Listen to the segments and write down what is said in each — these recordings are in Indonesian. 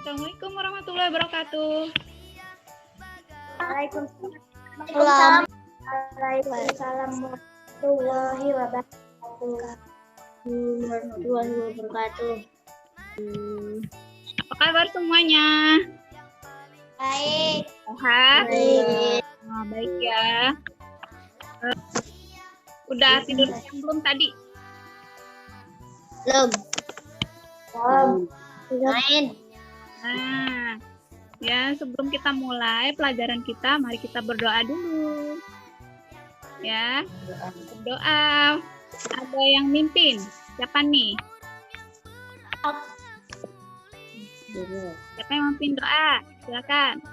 Assalamualaikum warahmatullahi wabarakatuh. Waalaikumsalam warahmatullahi wabarakatuh. Apa kabar semuanya? Baik. Sehat? Baik. Nah, baik ya. Udah tidur siang belum tadi? Belum. Main. Nah, ya sebelum kita mulai pelajaran kita, mari kita berdoa dulu. Ya, berdoa. Ada yang mimpin? Siapa nih? Siapa yang memimpin doa? Silakan.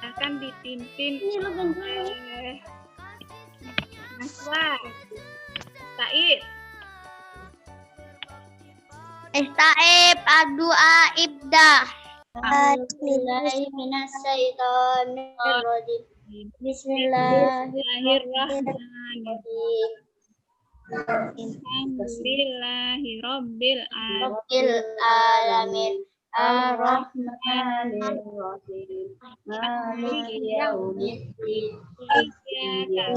Silakan dipimpin oleh Naswa, Said. Istaib adua ibda. Bismillahirrahmanirrahim. Bismillahirrahmanirrahim. Alhamdulillahirabbil Alamin. Ar-Rahmanir-Rahim. Maliki yaumiddin. Iyyaka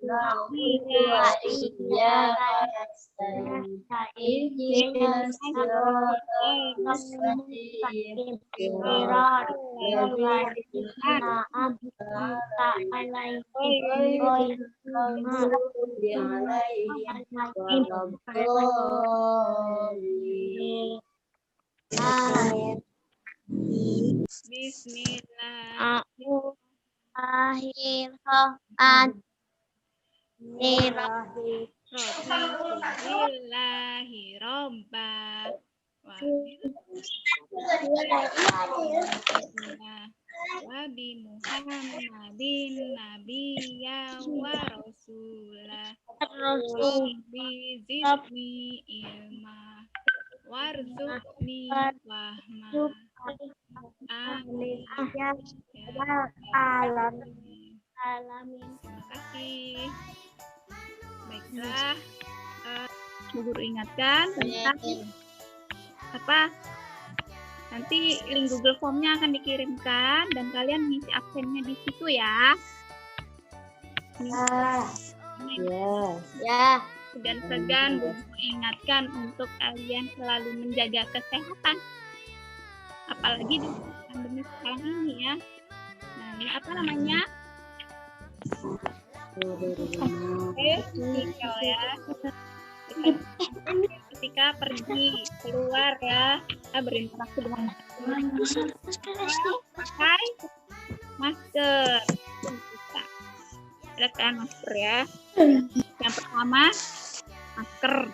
na'budu wa iyyaka nasta'in. Ihdinas siratal mustaqim. Siratal ladzina an'amta 'alaihim ghairil maghdubi 'alaihim waladdallin. Bismillahirrahmanirrahim. Wabi Muhammadin nabiyya wa rasulah. Rabbi zidni ilma warzuqni wahma. Amin. Terima kasih. Baiklah, Bu Guru ingatkan tentang apa? Nanti link Google Form-nya akan dikirimkan dan kalian mengisi absennya di situ ya. Ya. Segan-segan Bu Guru ingatkan untuk kalian selalu menjaga kesehatan. Apalagi di pandemi sekarang ini ya. Nah, ini apa namanya? Ketika pergi keluar ya, kita berinteraksi dengan pakai masker. Ada kan masker ya. Yang pertama masker,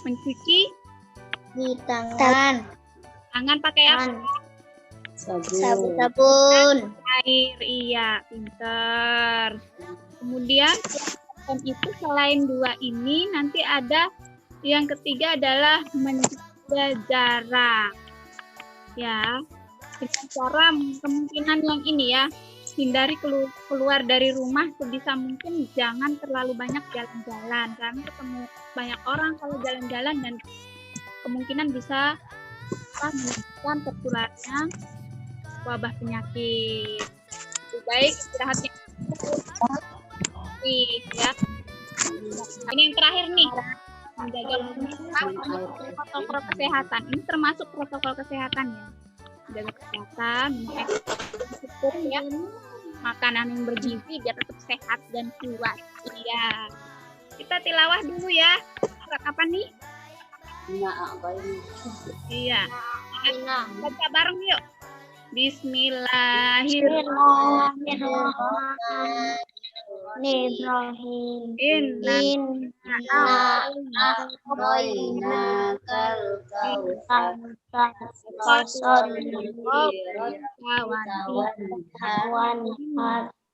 mencuci Di tangan. tangan pakai apa? Sabun. Air, iya, pinter. Kemudian itu selain dua ini nanti ada yang ketiga adalah menjaga jarak. Ya, dengan cara kemungkinan yang ini ya, hindari keluar dari rumah sebisa mungkin, jangan terlalu banyak jalan-jalan karena ketemu banyak orang kalau jalan-jalan dan kemungkinan bisa menyebabkan tertularnya wabah penyakit. Lebih baik istirahatnya ya. Ini yang terakhir nih, menjaga protokol kesehatan. Ini termasuk protokol kesehatan ya. Menjaga kesehatan, cukup ya. Makanan yang bergizi biar tetap sehat dan kuat. Iya. Kita tilawah dulu ya. Surat apa nih? Iya. Baca bareng yuk. Bismillahirrahmanirrahim. Inna a'tainakal kautsar fasalli wanhar.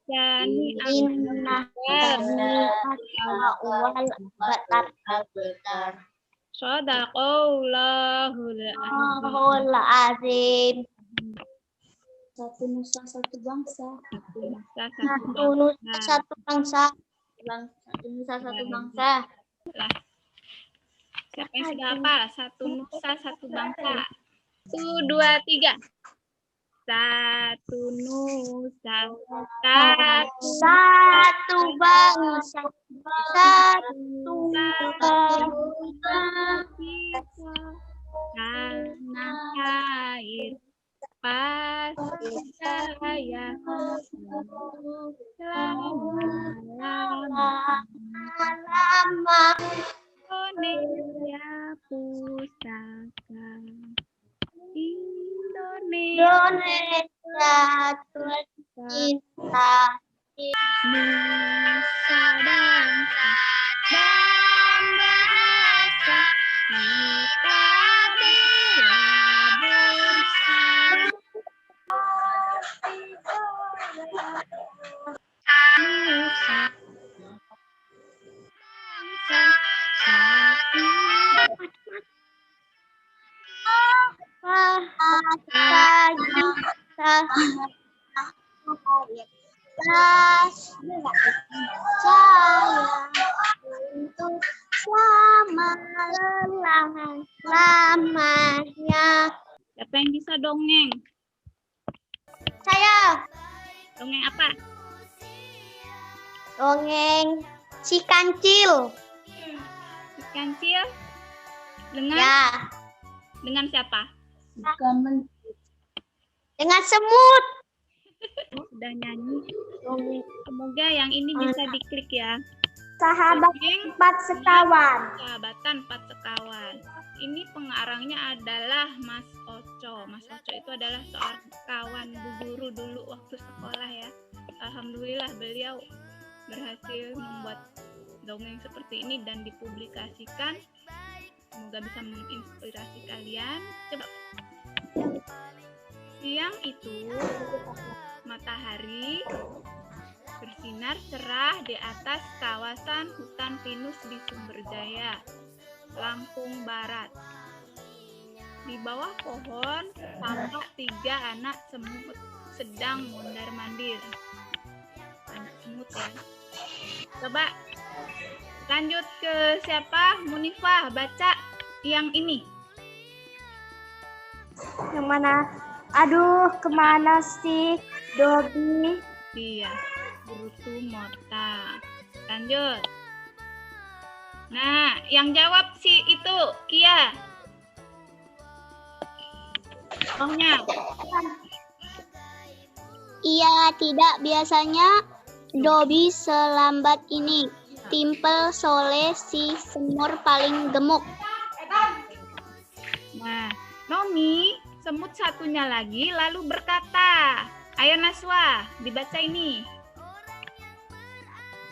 Inna wal abtar. Shadaqallahul azim. Satu nusa satu bangsa. Satu nusa satu bangsa. Satu nusa satu bangsa. Siapa yang sudah hafal? Satu nusa satu bangsa. 1, 2, 3. Satu nusa, Satu bangsa, satu bangsa, tanah air pasir jaya lama Indonesia pusaka Indonesia tercinta. Nusa bangsa dan bahasa kita bela bersama. Nusa bangsa satu Bahasa kita saya untuk lamanya. Siapa yang bisa dongeng? Saya Dongeng apa? dongeng si kancil. Si kancil? Dengan Ya, dengan siapa? dengan semut. Sudah nyanyi. Semoga yang ini bisa diklik ya. Sahabat Dongeng empat sekawan. Sahabatan 4 sekawan. Ini pengarangnya adalah Mas Oco. Mas Oco itu adalah seorang kawan Bu Guru dulu waktu sekolah ya. Alhamdulillah beliau berhasil membuat dongeng seperti ini dan dipublikasikan. Semoga bisa menginspirasi kalian. Coba. Siang itu matahari bersinar cerah di atas kawasan hutan pinus di Sumberjaya, Lampung Barat. Di bawah pohon tampak 3 anak semut sedang mondar-mandir. Anak semut ya. Coba lanjut ke siapa? Munifah, baca yang ini. Yang mana? Aduh, kemana sih Dobi? Iya, Brutu Mota. Lanjut. Nah, yang jawab si itu, Kia. Ohnya. Iya, tidak biasanya Dobi selambat ini. Timpel Soleh si semur paling gemuk. Nah, Nomi, semut satunya lagi lalu berkata, ayo Naswa, dibaca ini.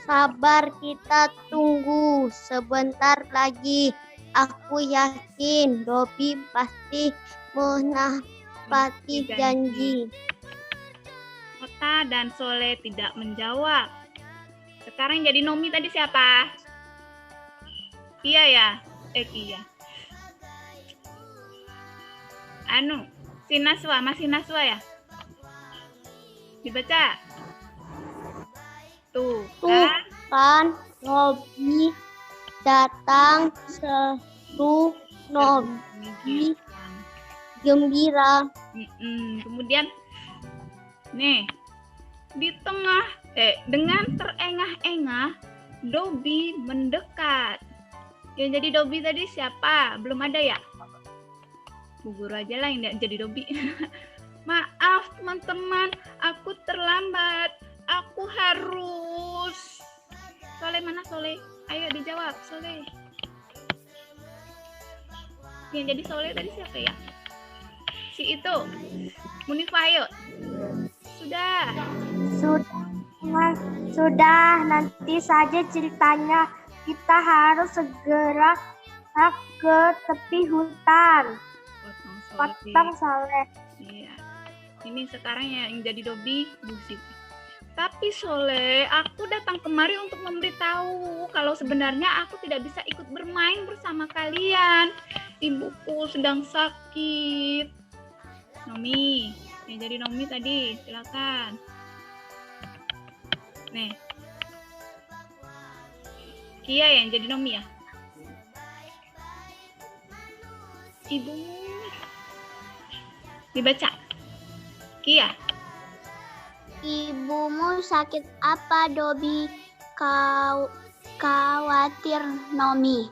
Sabar, kita tunggu sebentar lagi. Aku yakin Dobi pasti menepati janji. Mota dan Soleh tidak menjawab. Sekarang jadi Nomi tadi siapa? Kia ya? Kia. Si Naswa, masih Naswa ya? Dibaca. Tuh Kan Dobi datang seru Nobi gembira. Kemudian nih di tengah dengan terengah-engah Dobi mendekat. Yang jadi Dobi tadi siapa? Belum ada ya? Bu Guru aja lah yang jadi Dobi. Maaf teman-teman, aku terlambat. Aku harus. Soleh mana Soleh? Ayo dijawab Soleh. Yang jadi Soleh tadi siapa ya? Si itu. Munifah ayo. Sudah, nanti saja ceritanya. Kita harus segera ke tepi hutan. Potong Soleh. Iya. Ini sekarang yang jadi Dobi Bu Siti. Tapi Soleh, aku datang kemari untuk memberitahu kalau sebenarnya aku tidak bisa ikut bermain bersama kalian. Ibuku sedang sakit. Nomi, yang jadi Nomi tadi, silakan. Nih. Kia yang jadi Nomi ya? Ibumu Dibaca. Kia. Ibumu sakit apa, Dobi? Khawatir Nomi.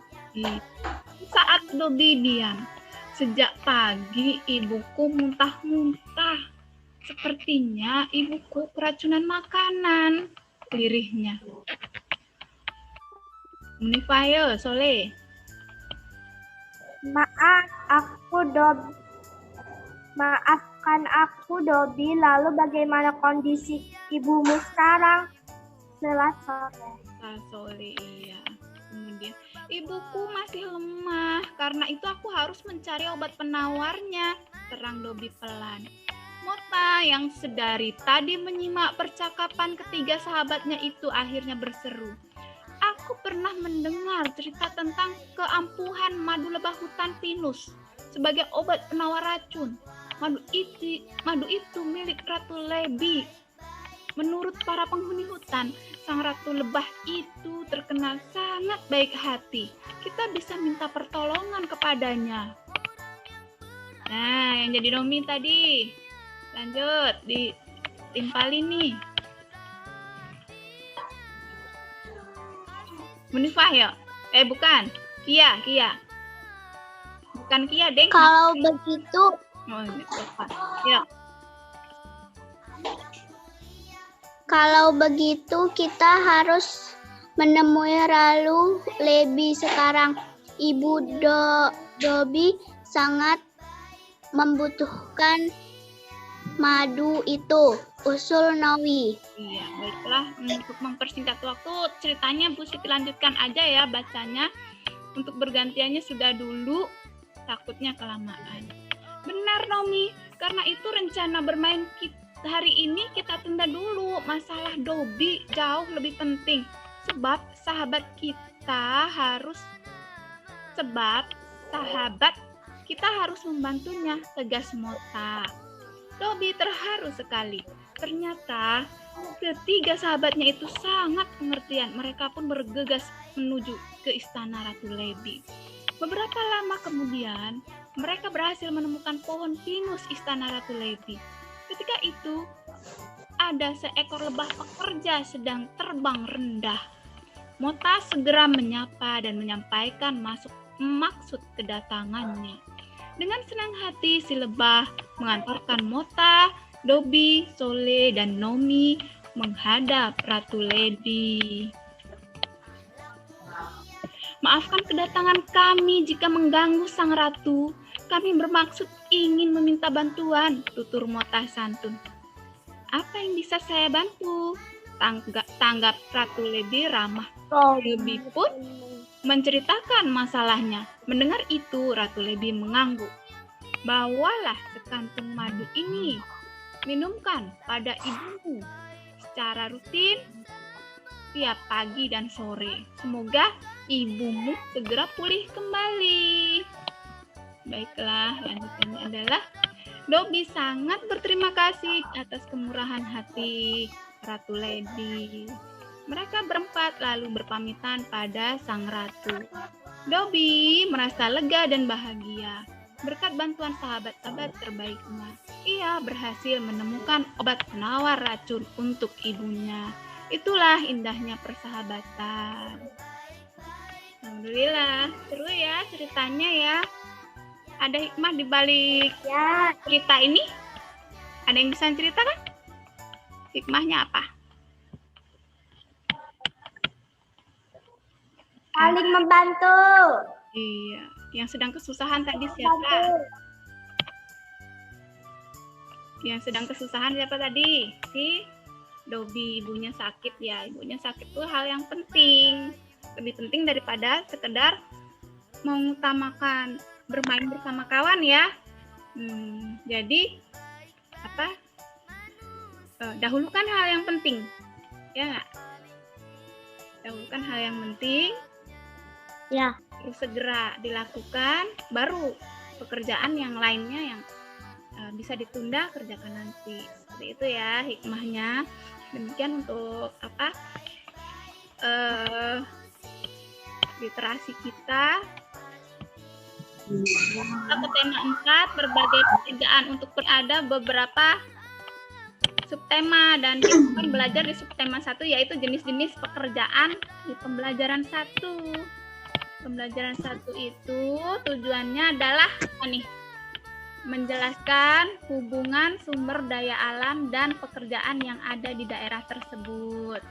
Saat Dobi diam, sejak pagi ibuku muntah-muntah. Sepertinya ibuku keracunan makanan, lirihnya. Munifayo, Soleh. Maafkan aku, Dobi. Lalu bagaimana kondisi ibumu sekarang? Soleh, iya. Kemudian, ibuku masih lemah. Karena itu aku harus mencari obat penawarnya. Terang Dobi pelan. Mota yang sedari tadi menyimak percakapan ketiga sahabatnya itu akhirnya berseru. Aku pernah mendengar cerita tentang keampuhan madu lebah hutan pinus sebagai obat penawar racun. Madu itu milik Ratu Lebi. Menurut para penghuni hutan, sang Ratu Lebah itu terkenal sangat baik hati. Kita bisa minta pertolongan kepadanya. Nah, yang jadi Nomi tadi. Lanjut, ditimpalin nih. Munifah ya? Bukan. Kia. Bukan Kia, Deng. Kalau begitu, Ya. Kalau begitu kita harus menemui Ratu Lebi sekarang. Ibu Dobi sangat membutuhkan madu itu. Usul Nowi. Iya, baiklah. Untuk mempersingkat waktu, ceritanya Bu Siti lanjutkan aja ya bacanya. Untuk bergantiannya sudah dulu, takutnya kelamaan. Benar, Nomi. Karena itu rencana bermain kita hari ini kita tunda dulu. Masalah Dobi jauh lebih penting. Sebab sahabat kita harus membantunya, tegas Mota. Dobi terharu sekali. Ternyata ketiga sahabatnya itu sangat pengertian. Mereka pun bergegas menuju ke istana Ratu Lebi. Beberapa lama kemudian, mereka berhasil menemukan pohon pinus istana Ratu Lebi. Ketika itu, ada seekor lebah pekerja sedang terbang rendah. Mota segera menyapa dan menyampaikan maksud kedatangannya. Dengan senang hati, si lebah mengantarkan Mota, Dobi, Soleh, dan Nomi menghadap Ratu Lebi. Maafkan kedatangan kami jika mengganggu sang ratu. Kami bermaksud ingin meminta bantuan, tutur Mota santun. Apa yang bisa saya bantu? Tanggap Ratu Lebi ramah. Lebi pun menceritakan masalahnya. Mendengar itu, Ratu Lebi mengangguk. Bawalah sekantung madu ini. Minumkan pada ibumu secara rutin tiap pagi dan sore. Semoga ibumu segera pulih kembali. Baiklah, lanjutannya adalah Dobi sangat berterima kasih atas kemurahan hati Ratu Lebi. Mereka berempat lalu berpamitan pada sang ratu. Dobi merasa lega dan bahagia. Berkat bantuan sahabat-sahabat terbaiknya, ia berhasil menemukan obat penawar racun untuk ibunya. Itulah indahnya persahabatan. Alhamdulillah, seru ya ceritanya ya. Ada hikmah di balik cerita ini? Ada yang bisa ceritakan? Hikmahnya apa? Saling membantu. Iya, yang sedang kesusahan tadi siapa? Yang sedang kesusahan siapa tadi? Si Dobi, ibunya sakit ya. Ibunya sakit itu hal yang penting. Lebih penting daripada sekedar mengutamakan bermain bersama kawan ya. Jadi dahulukan hal yang penting. Ya nggak? Dahulukan hal yang penting. Ya. Terus segera dilakukan, baru pekerjaan yang lainnya yang bisa ditunda kerjakan nanti. Seperti itu ya hikmahnya. Demikian untuk literasi kita. Ke tema 4, berbagai pekerjaan. Untuk ada beberapa subtema dan kita akan belajar di subtema 1 yaitu jenis-jenis pekerjaan di pembelajaran 1. Pembelajaran 1 itu tujuannya adalah apa nih? Menjelaskan hubungan sumber daya alam dan pekerjaan yang ada di daerah tersebut.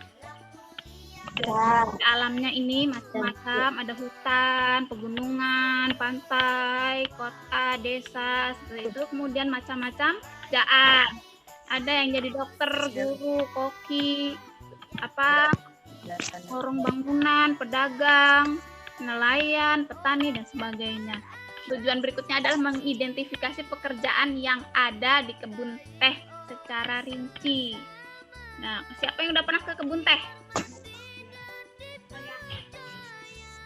Alamnya ini macam-macam, ada hutan, pegunungan, pantai, kota, desa, seperti itu. Kemudian macam-macam pekerjaan. Ada yang jadi dokter, guru, koki, orang bangunan, pedagang, nelayan, petani, dan sebagainya. Tujuan berikutnya adalah mengidentifikasi pekerjaan yang ada di kebun teh secara rinci. Nah, siapa yang udah pernah ke kebun teh?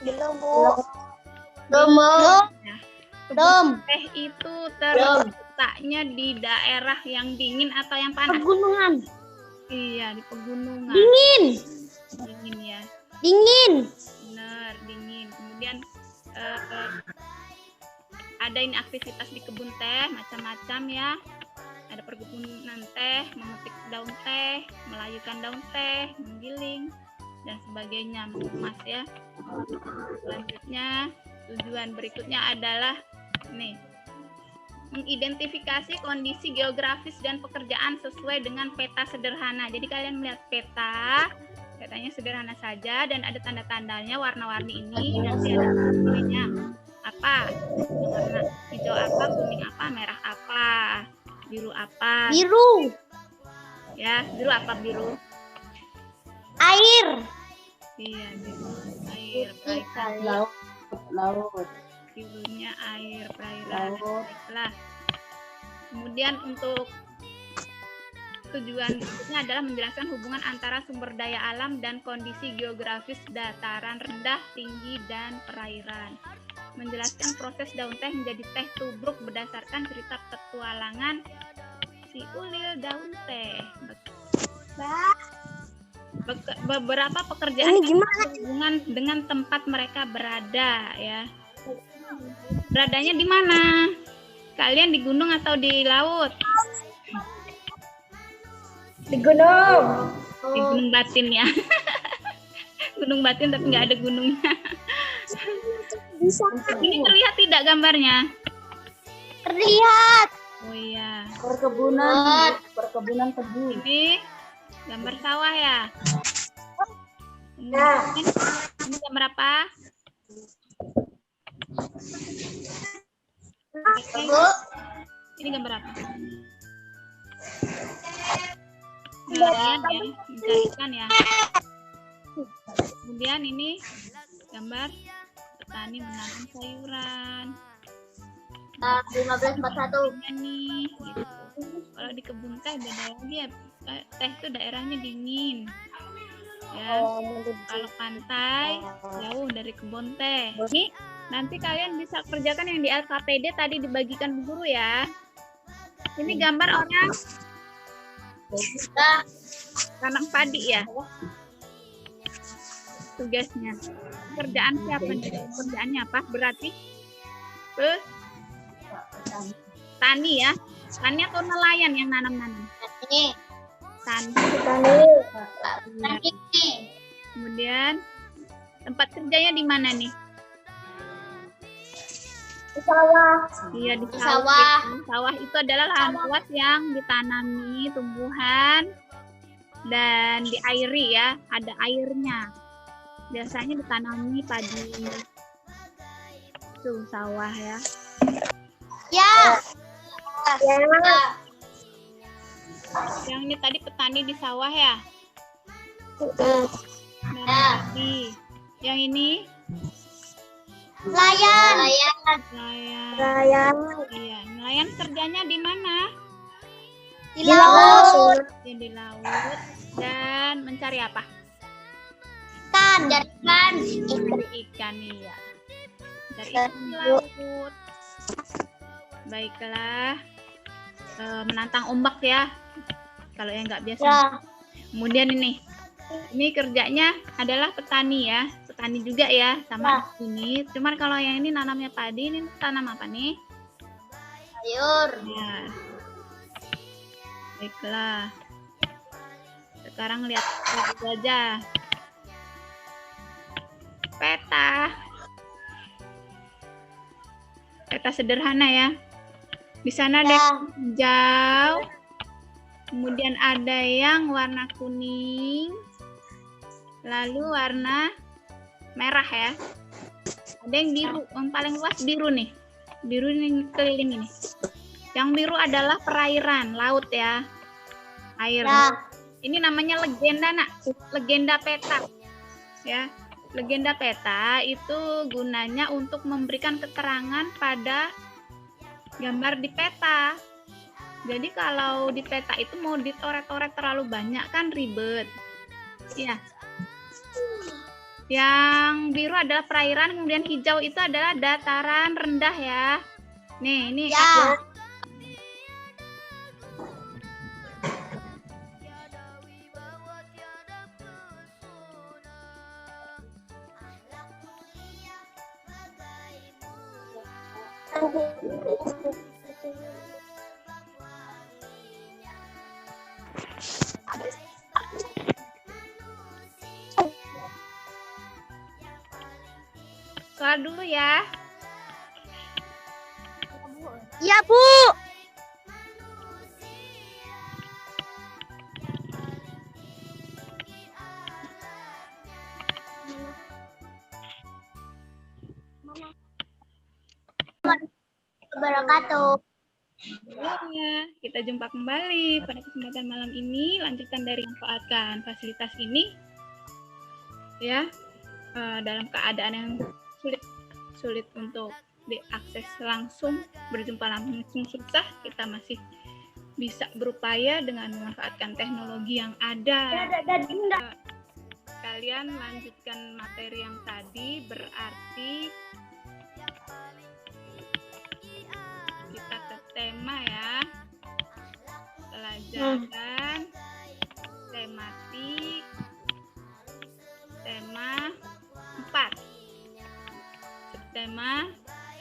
Belum, Bu. Belum. Teh itu terletaknya di daerah yang dingin atau yang panas? Pegunungan. Iya, di pegunungan. Dingin. Dingin ya. Dingin. Benar, dingin. Kemudian ada ini aktivitas di kebun teh macam-macam ya. Ada perkebunan teh, memetik daun teh, melayukan daun teh, menggiling dan sebagainya, mengemas ya. Selanjutnya tujuan berikutnya adalah mengidentifikasi kondisi geografis dan pekerjaan sesuai dengan peta sederhana. Jadi kalian melihat petanya sederhana saja dan ada tanda-tandanya warna-warni ini. Nanti ada tulisannya apa, warna hijau apa, kuning apa, merah apa, biru apa. Biru. Ya, biru apa biru? Air. Iya, biru air. Laut. Birunya air, perairan. Baiklah. Kemudian untuk tujuan berikutnya adalah menjelaskan hubungan antara sumber daya alam dan kondisi geografis dataran rendah, tinggi, dan perairan. Menjelaskan proses daun teh menjadi teh tubruk berdasarkan cerita petualangan si Ulil daun teh. Beberapa pekerjaan yang berhubungan dengan tempat mereka berada ya. Beradanya di mana? Kalian di gunung atau di laut? Di gunung. Di gunung batin ya. Gunung batin tapi nggak ada gunungnya. Ini terlihat tidak gambarnya? Terlihat. Oh iya. Perkebunan tebu. Ini gambar sawah ya. Nah. Ini gambar apa? Ini gambar apa? Nelayan ya, mencari ikan ya. Kemudian ini gambar petani menanam sayuran. 1541. Nih, gitu. Kalau di kebun teh beda lagi ya. Teh itu daerahnya dingin. Ya. Kalau pantai jauh dari kebun teh. Ini nanti kalian bisa kerjakan yang di LKPD tadi dibagikan Bu Guru ya. Ini gambar orang tanam padi ya. Tugasnya. Pekerjaan siapa nih? Pekerjaannya apa? Berarti tani ya. Tani atau nelayan yang nanam-nanam? Tani. Kemudian tempat kerjanya di mana nih? Di sawah. Iya, di Di sawah. sawah. Sawah itu adalah lahan luas yang ditanami tumbuhan dan diairi ya, ada airnya. Biasanya ditanami padi. Tuh sawah ya. Ya. Yang ini tadi petani di sawah ya. Dan padi. Yang ini Nelayan. nelayan. Iya, nelayan kerjanya di mana? Di laut. Ya, di laut dan mencari apa? Ikan. Mencari ikan iya. Mencari ikan di laut. Baiklah. Menantang ombak ya. Kalau yang nggak biasa. Ya. Kemudian ini kerjanya adalah petani ya. petani juga ya, sama ini. Cuman kalau yang ini nanamnya padi, ini tanam apa nih? Sayur. Ya. Baiklah. Sekarang lihat aja. Peta. Peta sederhana ya. Di sana ada yang hijau. Kemudian ada yang warna kuning. Lalu warna merah ya. Ada yang biru, yang paling luas biru nih. Biru ini keliling ini. Yang biru adalah perairan, laut ya. Air. Ini namanya legenda, Nak. Legenda peta. Ya. Legenda peta itu gunanya untuk memberikan keterangan pada gambar di peta. Jadi kalau di peta itu mau ditoret-toret terlalu banyak kan ribet. Ya. Yang biru adalah perairan, kemudian hijau itu adalah dataran rendah ya. Nih, ini Ya. soal dulu ya. Iya, Bu. Wabarakatuh. Ya, kita jumpa kembali pada kesempatan malam ini. Lanjutan dari manfaatkan fasilitas ini ya, dalam keadaan yang sulit untuk diakses langsung, berjumpa langsung susah, kita masih bisa berupaya dengan memanfaatkan teknologi yang ada. Kalian lanjutkan materi yang tadi, berarti kita ke tema ya. Pelajaran tematik tema 4. Subtema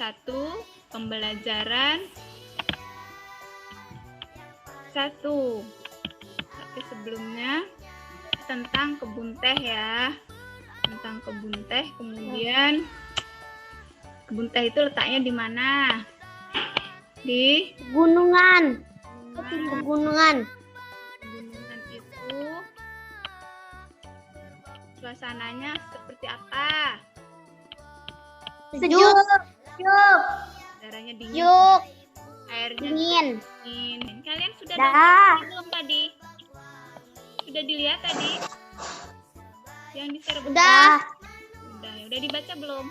1, pembelajaran 1. Tapi sebelumnya tentang kebun teh ya. Tentang kebun teh, kemudian kebun teh itu letaknya di mana? Di Gunungan. Pegunungan. gunungan itu suasananya seperti apa? Sejuk. Sejuk. Udaranya dingin, Sejuk. airnya Dingin. dingin. Kalian sudah Dah. dapat belum tadi? Sudah dilihat tadi? Yang di share Udah. Udah dibaca belum?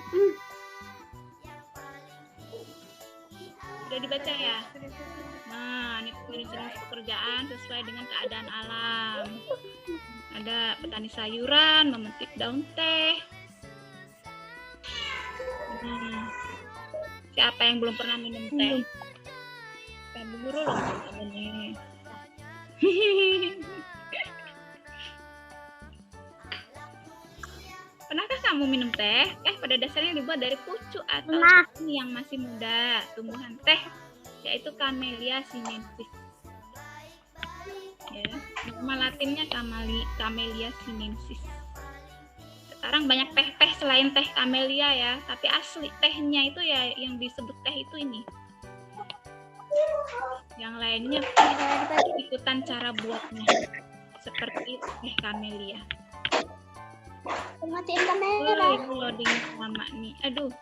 Udah dibaca ya? Nah, ini jenis pekerjaan sesuai dengan keadaan alam. Ada petani sayuran, memetik daun teh. Siapa yang belum pernah minum teh? Teh guru loh ini. Pernahkah kamu minum teh? Pada dasarnya dibuat dari pucuk atau benih yang masih muda. Tumbuhan teh yaitu Camellia sinensis. Ya, nama latinnya Camellia sinensis. Sekarang banyak teh-teh selain teh Camellia ya, tapi asli tehnya itu ya yang disebut teh itu ini. Yang lainnya ikutan cara buatnya seperti teh Camellia. Matiin kamera. Loading lama nih. Aduh.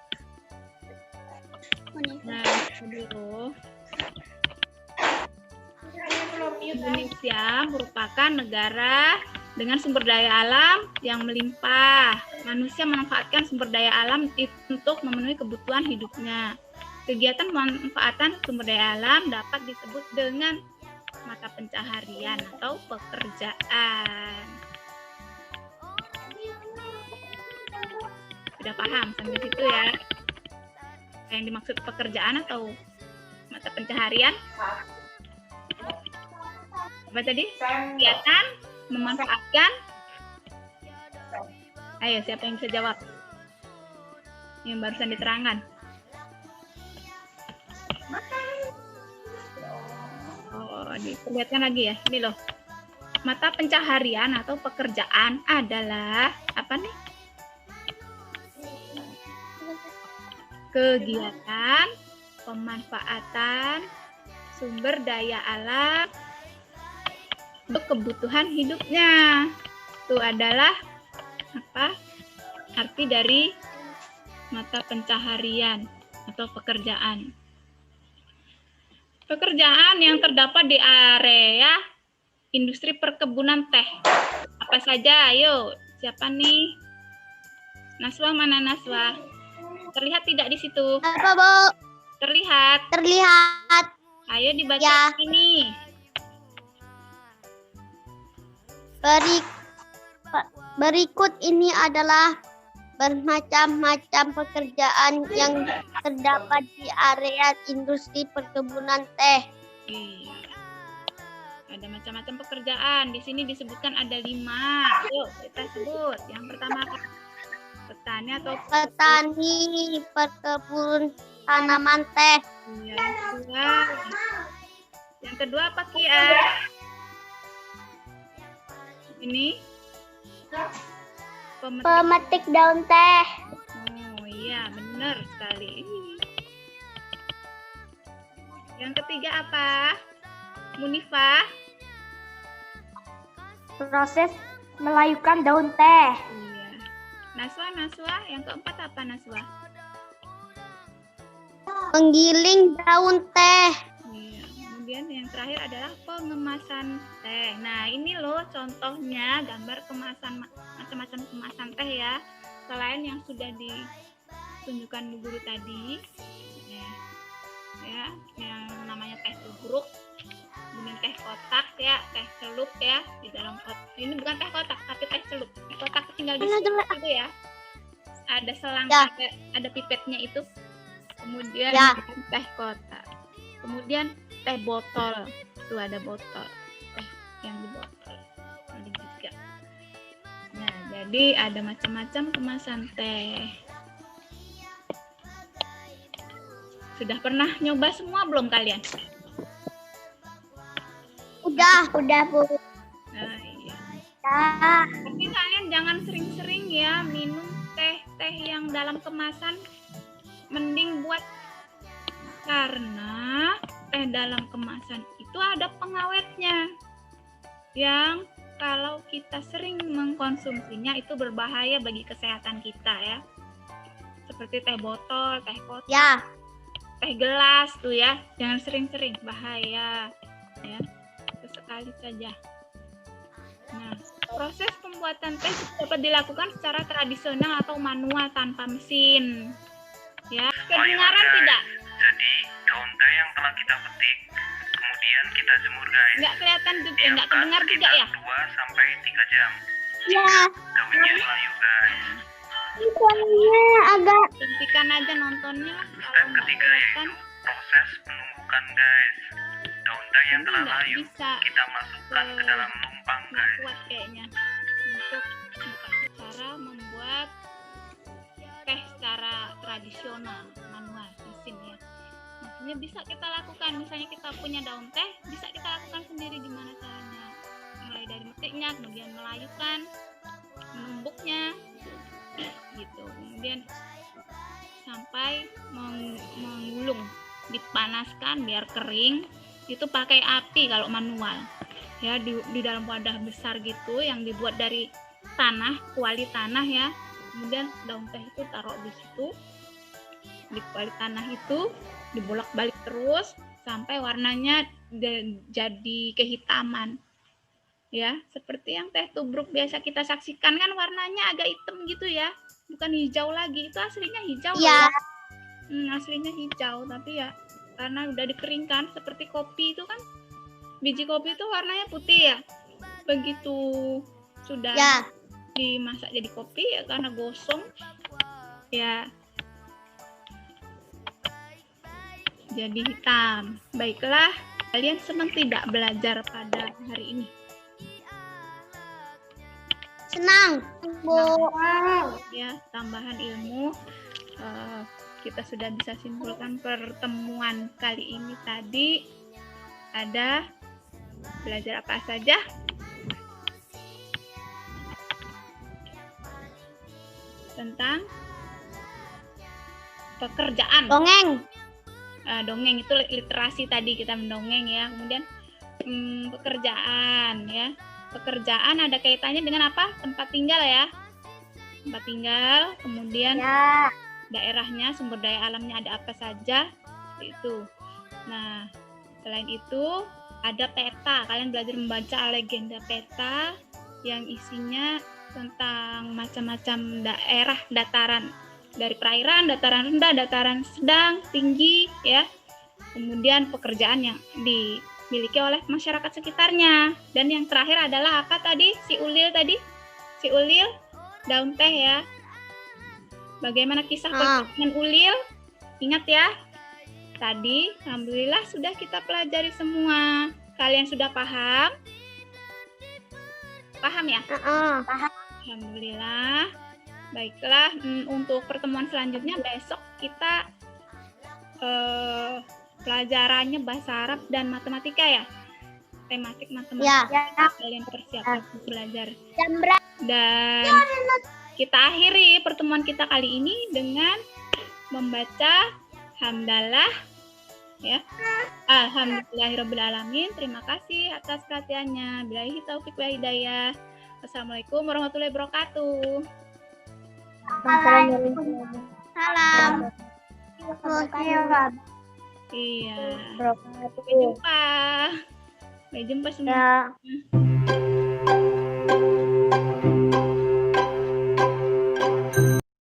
Nah, dulu. Indonesia merupakan negara dengan sumber daya alam yang melimpah. Manusia memanfaatkan sumber daya alam untuk memenuhi kebutuhan hidupnya. Kegiatan pemanfaatan sumber daya alam dapat disebut dengan mata pencaharian atau pekerjaan. Sudah paham sampai situ ya? Yang dimaksud pekerjaan atau mata pencaharian? Apa tadi? Kegiatan memanfaatkan. Ayo, siapa yang bisa jawab? yang barusan diterangkan. Oh, diperlihatkan lagi ya. Ini loh. Mata pencaharian atau pekerjaan adalah apa nih? Kegiatan, pemanfaatan, sumber daya alam untuk kebutuhan hidupnya. Itu adalah apa? Arti dari mata pencaharian atau pekerjaan. Pekerjaan yang terdapat di area industri perkebunan teh. Apa saja? Ayo, siapa nih? Naswa, mana Naswa? Terlihat tidak di situ? Apa, Bu? Terlihat. Terlihat. Ayo dibaca Ya. ini. Berikut ini adalah bermacam-macam pekerjaan yang terdapat di area industri perkebunan teh. Iya. Ada macam-macam pekerjaan. Di sini disebutkan ada 5. Yuk, kita sebut. Yang pertama apa? Petani atau Petani perkebun tanaman teh. Iya, yang kedua. Yang kedua apa, Kia? Ini Pemetik daun teh. Oh iya, benar sekali. Yang ketiga apa? Munifah? Proses melayukan daun teh. Iya. Naswa, yang keempat apa Naswa? Menggiling daun teh. Iya. Kemudian yang terakhir adalah pengemasan teh. Nah, ini loh contohnya gambar kemasan macam-macam kemasan teh ya. Selain yang sudah ditunjukkan Bu Guru tadi, ya, yang namanya teh tubruk, kemudian teh kotak ya, teh celup ya di dalam kotak. Ini bukan teh kotak, tapi teh celup. Teh kotak tinggal di situ ya. Ada selang, Ya. ada pipetnya itu. Kemudian Ya. teh kotak. Kemudian teh botol. Tuh ada botol. Teh yang di botol. Ada juga. Nah, jadi ada macam-macam kemasan teh. Sudah pernah nyoba semua belum kalian? Udah, Bu. Nah, iya. Ya. Tapi kalian jangan sering-sering ya minum teh-teh yang dalam kemasan. Mending buat, karena teh dalam kemasan itu ada pengawetnya yang kalau kita sering mengkonsumsinya itu berbahaya bagi kesehatan kita ya. Seperti teh botol, teh kotak, Ya. teh gelas tuh ya. Jangan sering-sering, bahaya ya. Sesekali saja. Nah, proses pembuatan teh dapat dilakukan secara tradisional atau manual tanpa mesin. Ya, kedengaran tidak? Jadi daun teh yang telah kita petik, kemudian kita jemur guys. Nggak kelihatan juga, nggak kedengar juga ya? 2 sampai 3 jam. Ya. Daunnya melayu guys. Suaranya agak. Hentikan aja nontonnya lah. Kalau Step nggak ketiga kelihatan, yaitu proses penumbukan guys. Daun teh yang ini telah nggak layu bisa, kita masukkan ke dalam lumpang nggak guys. kuat kayaknya untuk cara membuat teh secara tradisional, manual, mesin ya. Maksudnya bisa kita lakukan, misalnya kita punya daun teh, bisa kita lakukan sendiri gimana caranya. Mulai dari metiknya, kemudian melayukan, menumbuknya, gitu. Kemudian sampai menggulung, dipanaskan biar kering. Itu pakai api kalau manual. Ya, di dalam wadah besar gitu yang dibuat dari tanah, kuali tanah ya. Kemudian daun teh itu taruh di situ, di kuali tanah itu dibolak-balik terus sampai warnanya jadi kehitaman ya, seperti yang teh tubruk biasa kita saksikan kan warnanya agak hitam gitu ya, bukan hijau lagi. Itu aslinya hijau Ya. loh. Aslinya hijau, tapi ya karena udah dikeringkan seperti kopi itu kan, biji kopi itu warnanya putih ya, begitu sudah Ya. dimasak jadi kopi ya karena gosong ya jadi hitam. Baiklah, kalian senang tidak belajar pada hari ini? Senang, Bu. Ya, tambahan ilmu. kita sudah bisa simpulkan pertemuan kali ini tadi ada belajar apa saja? Tentang pekerjaan. Dongeng. Dongeng itu literasi tadi kita mendongeng ya. Kemudian pekerjaan ya. Pekerjaan ada kaitannya dengan apa? Tempat tinggal ya. Tempat tinggal, kemudian Ya. daerahnya, sumber daya alamnya ada apa saja, seperti itu. Nah, selain itu ada peta. Kalian belajar membaca legenda peta yang isinya tentang macam-macam daerah, dataran, dari perairan, dataran rendah, dataran sedang, tinggi, ya. Kemudian pekerjaan yang dimiliki oleh masyarakat sekitarnya. Dan yang terakhir adalah apa tadi? Si Ulil tadi? Si Ulil, daun teh ya. Bagaimana kisah perjalanan Ulil? Ingat ya. Tadi, alhamdulillah sudah kita pelajari semua. Kalian sudah paham? Paham ya? Paham. Alhamdulillah. Baiklah, untuk pertemuan selanjutnya besok kita pelajarannya bahasa Arab dan matematika ya. Tematik matematika. Ya. Kalian persiapkan belajar. Jam berapa? Dan kita akhiri pertemuan kita kali ini dengan membaca hamdalah ya. Alhamdulillahirabbil Terima kasih atas perhatiannya. Billahi taufik wal hidayah. Wassalamualaikum warahmatullahi wabarakatuh. Salam. Iya. Wabarakatuh. Sampai jumpa. Sampai jumpa semua. Ya.